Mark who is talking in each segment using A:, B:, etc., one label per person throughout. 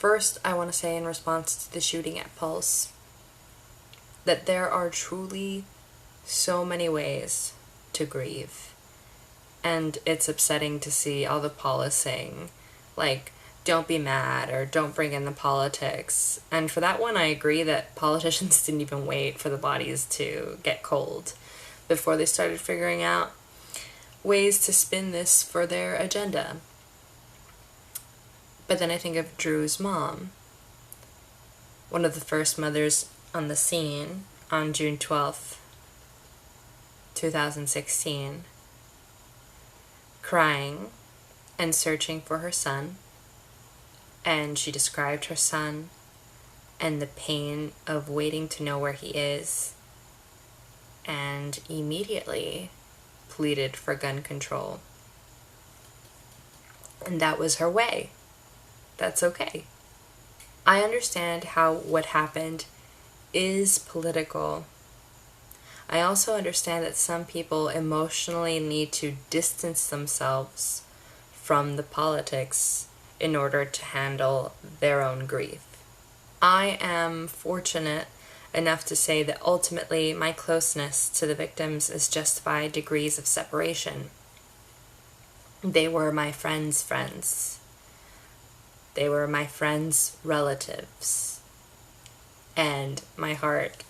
A: First, I want to say in response to the shooting at Pulse that there are truly so many ways to grieve. And it's upsetting to see all the policing, like, don't be mad or don't bring in the politics. And for that one, I agree that politicians didn't even wait for the bodies to get cold before they started figuring out ways to spin this for their agenda. But then I think of Drew's mom, one of the first mothers on the scene on June 12th, 2016, crying and searching for her son. And she described her son and the pain of waiting to know where he is, and immediately pleaded for gun control. And that was her way. That's okay. I understand how what happened is political. I also understand that some people emotionally need to distance themselves from the politics in order to handle their own grief. I am fortunate enough to say that ultimately my closeness to the victims is just by degrees of separation. They were my friends' friends. They were my friends' relatives. And my heart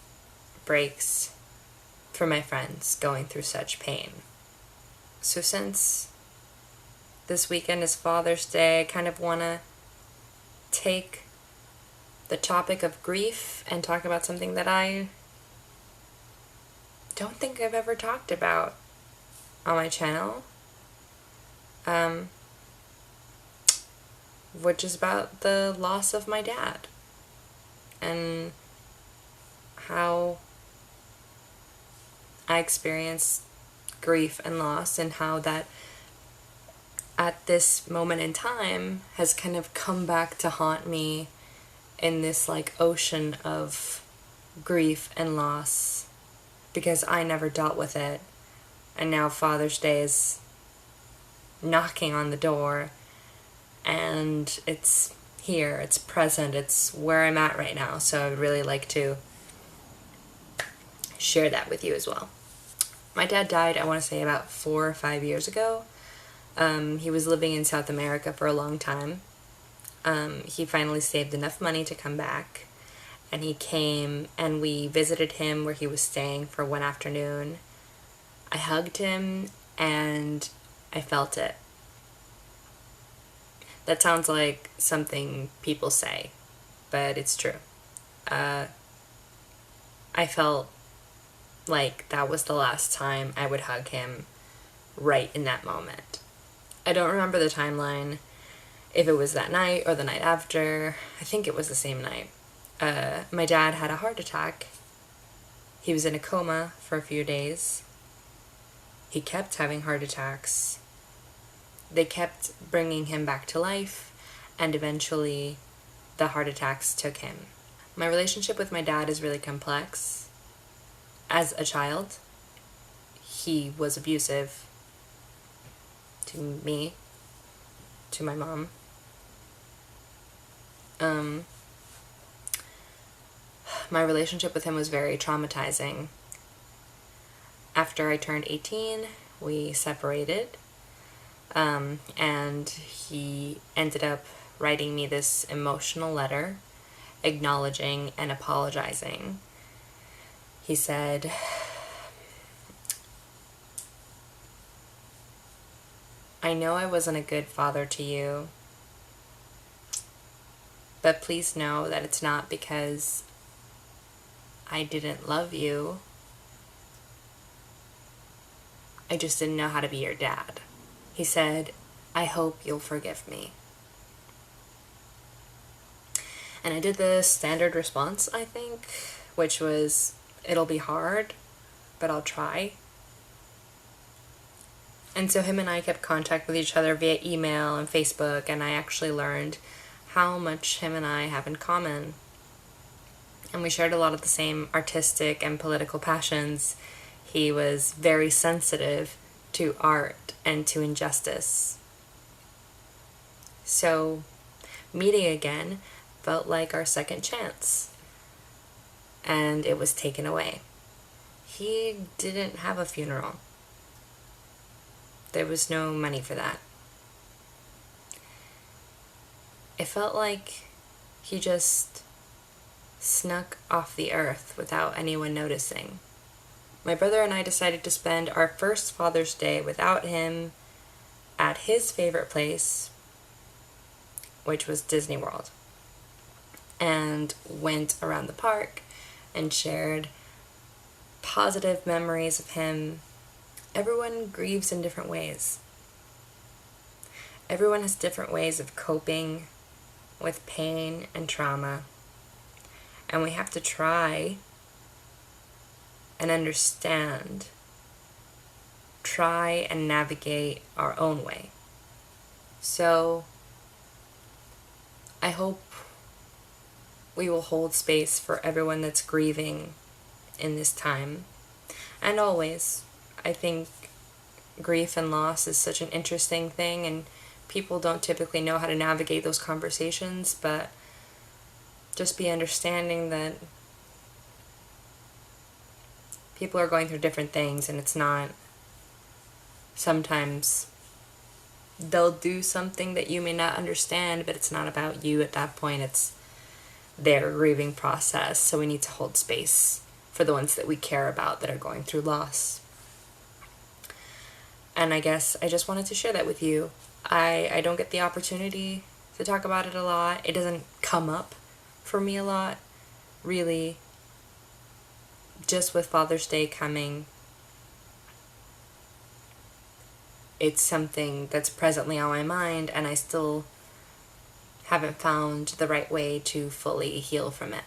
A: breaks for my friends going through such pain. So since this weekend is Father's Day, I kind of want to take the topic of grief and talk about something that I don't think I've ever talked about on my channel, which is about the loss of my dad and how I experienced grief and loss, and how that at this moment in time has kind of come back to haunt me in this like ocean of grief and loss, because I never dealt with it, and now Father's Day is knocking on the door, and it's here, it's present, it's where I'm at right now. So I would really like to share that with you as well. My dad died, I want to say, about 4 or 5 years ago. He was living in South America for a long time. He finally saved enough money to come back, and he came, and we visited him where he was staying for one afternoon. I hugged him, and I felt it. That sounds like something people say, but it's true. I felt like that was the last time I would hug him right in that moment. I don't remember the timeline, if it was that night or the night after. I think it was the same night. My dad had a heart attack. He was in a coma for a few days. He kept having heart attacks. They kept bringing him back to life, and eventually the heart attacks took him. My relationship with my dad is really complex. As a child, he was abusive to me, to my mom. My relationship with him was very traumatizing. After I turned 18, we separated, and he ended up writing me this emotional letter acknowledging and apologizing. He said, "I know I wasn't a good father to you, but please know that it's not because I didn't love you. I just didn't know how to be your dad." He said, "I hope you'll forgive me." And I did the standard response, I think, which was, "It'll be hard, but I'll try." And so him and I kept contact with each other via email and Facebook, and I actually learned how much him and I have in common. And we shared a lot of the same artistic and political passions. He was very sensitive to art and to injustice. So, meeting again felt like our second chance, and it was taken away. He didn't have a funeral. There was no money for that. It felt like he just snuck off the earth without anyone noticing. My brother and I decided to spend our first Father's Day without him at his favorite place, which was Disney World, and went around the park and shared positive memories of him. Everyone grieves in different ways. Everyone has different ways of coping with pain and trauma, and we have to try and understand, try and navigate our own way. So I hope we will hold space for everyone that's grieving in this time. And always, I think grief and loss is such an interesting thing, and people don't typically know how to navigate those conversations, but just be understanding that people are going through different things, and it's not, sometimes they'll do something that you may not understand, but it's not about you at that point. It's their grieving process. So we need to hold space for the ones that we care about that are going through loss. And I guess I just wanted to share that with you. I don't get the opportunity to talk about it a lot. It doesn't come up for me a lot, really. Just with Father's Day coming, it's something that's presently on my mind, and I still haven't found the right way to fully heal from it.